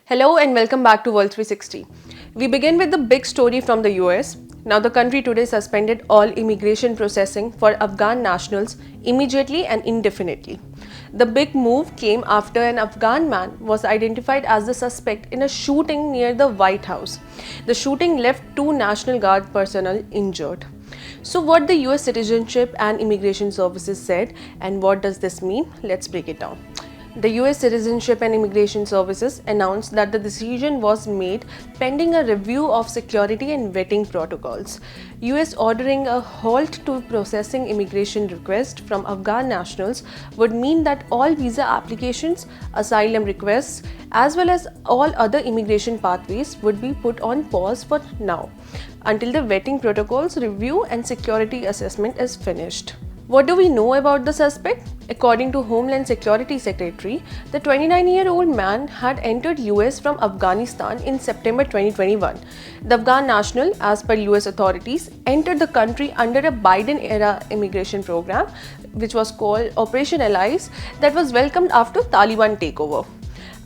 Hello and welcome back to World 360. We begin with the big story from the US. Now the country today suspended all immigration processing for Afghan nationals immediately and indefinitely. The big move came after an Afghan man was identified as the suspect in a shooting near the White House. The shooting left 2 National Guard personnel injured. So what the US Citizenship and Immigration Services said and what does this mean? Let's break it down. The US Citizenship and Immigration Services announced that the decision was made pending a review of security and vetting protocols. US ordering a halt to processing immigration requests from Afghan nationals would mean that all visa applications, asylum requests, as well as all other immigration pathways would be put on pause for now, until the vetting protocols review and security assessment is finished. What do we know about the suspect? According to Homeland Security Secretary, the 29-year-old man had entered US from Afghanistan in September 2021. The Afghan national, as per US authorities, entered the country under a Biden-era immigration program, which was called Operation Allies, that was welcomed after Taliban takeover.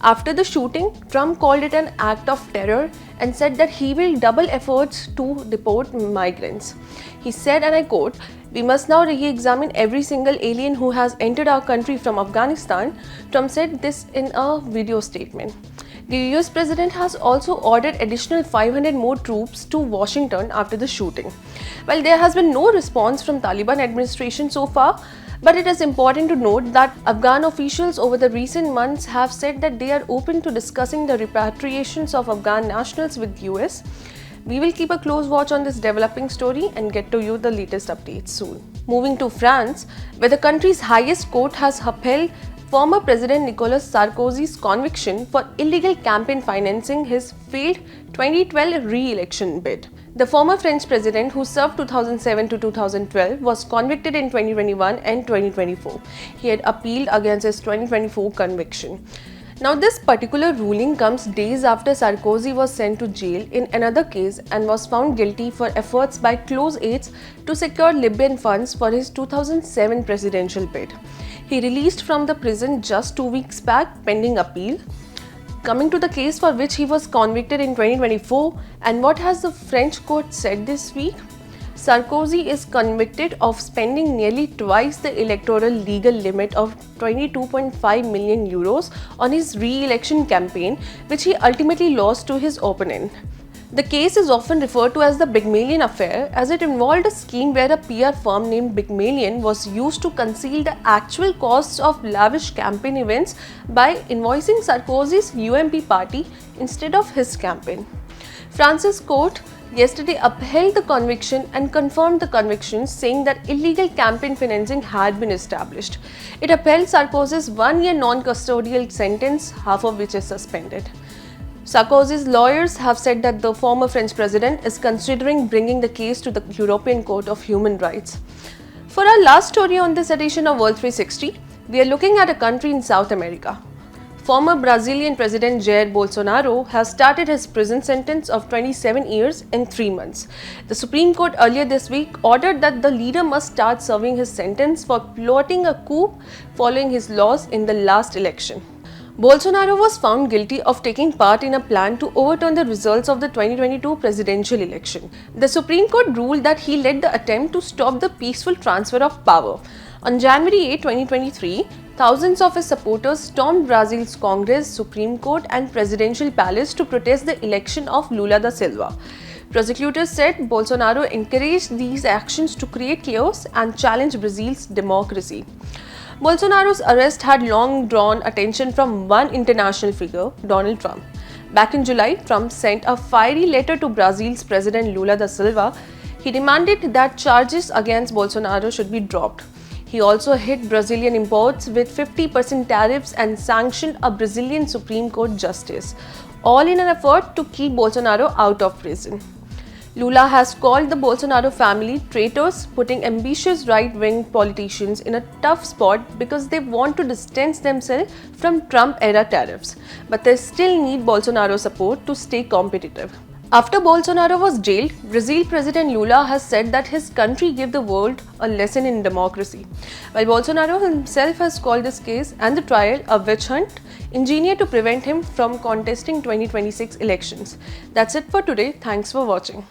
After the shooting, Trump called it an act of terror and said that he will double efforts to deport migrants. He said, and I quote, "We must now re-examine every single alien who has entered our country from Afghanistan." Trump said this in a video statement. The US president has also ordered additional 500 more troops to Washington after the shooting. Well, there has been no response from Taliban administration so far, but it is important to note that Afghan officials over the recent months have said that they are open to discussing the repatriations of Afghan nationals with US. We will keep a close watch on this developing story and get to you the latest updates soon. Moving to France, where the country's highest court has upheld former President Nicolas Sarkozy's conviction for illegal campaign financing his failed 2012 re-election bid. The former French president, who served 2007 to 2012, was convicted in 2021 and 2024. He had appealed against his 2024 conviction. Now, this particular ruling comes days after Sarkozy was sent to jail in another case and was found guilty for efforts by close aides to secure Libyan funds for his 2007 presidential bid. He released from the prison just 2 weeks back pending appeal. Coming to the case for which he was convicted in 2024, and what has the French court said this week? Sarkozy is convicted of spending nearly twice the electoral legal limit of 22.5 million euros on his re-election campaign, which he ultimately lost to his opponent. The case is often referred to as the Bygmalion affair, as it involved a scheme where a PR firm named Bygmalion was used to conceal the actual costs of lavish campaign events by invoicing Sarkozy's UMP party instead of his campaign. France's court yesterday upheld the conviction and confirmed the convictions, saying that illegal campaign financing had been established. It upheld Sarkozy's 1-year non-custodial sentence, half of which is suspended. Sarkozy's lawyers have said that the former French president is considering bringing the case to the European Court of Human Rights. For our last story on this edition of World 360, we are looking at a country in South America. Former Brazilian President Jair Bolsonaro has started his prison sentence of 27 years and 3 months. The Supreme Court earlier this week ordered that the leader must start serving his sentence for plotting a coup following his loss in the last election. Bolsonaro was found guilty of taking part in a plan to overturn the results of the 2022 presidential election. The Supreme Court ruled that he led the attempt to stop the peaceful transfer of power. On January 8, 2023, thousands of his supporters stormed Brazil's Congress, Supreme Court and Presidential Palace to protest the election of Lula da Silva. Prosecutors said Bolsonaro encouraged these actions to create chaos and challenge Brazil's democracy. Bolsonaro's arrest had long drawn attention from one international figure, Donald Trump. Back in July, Trump sent a fiery letter to Brazil's President Lula da Silva. He demanded that charges against Bolsonaro should be dropped. He also hit Brazilian imports with 50% tariffs and sanctioned a Brazilian Supreme Court justice, all in an effort to keep Bolsonaro out of prison. Lula has called the Bolsonaro family traitors, putting ambitious right-wing politicians in a tough spot because they want to distance themselves from Trump-era tariffs, but they still need Bolsonaro's support to stay competitive. After Bolsonaro was jailed, Brazil President Lula has said that his country gave the world a lesson in democracy, while Bolsonaro himself has called this case and the trial a witch hunt engineered to prevent him from contesting 2026 elections. That's it for today. Thanks for watching.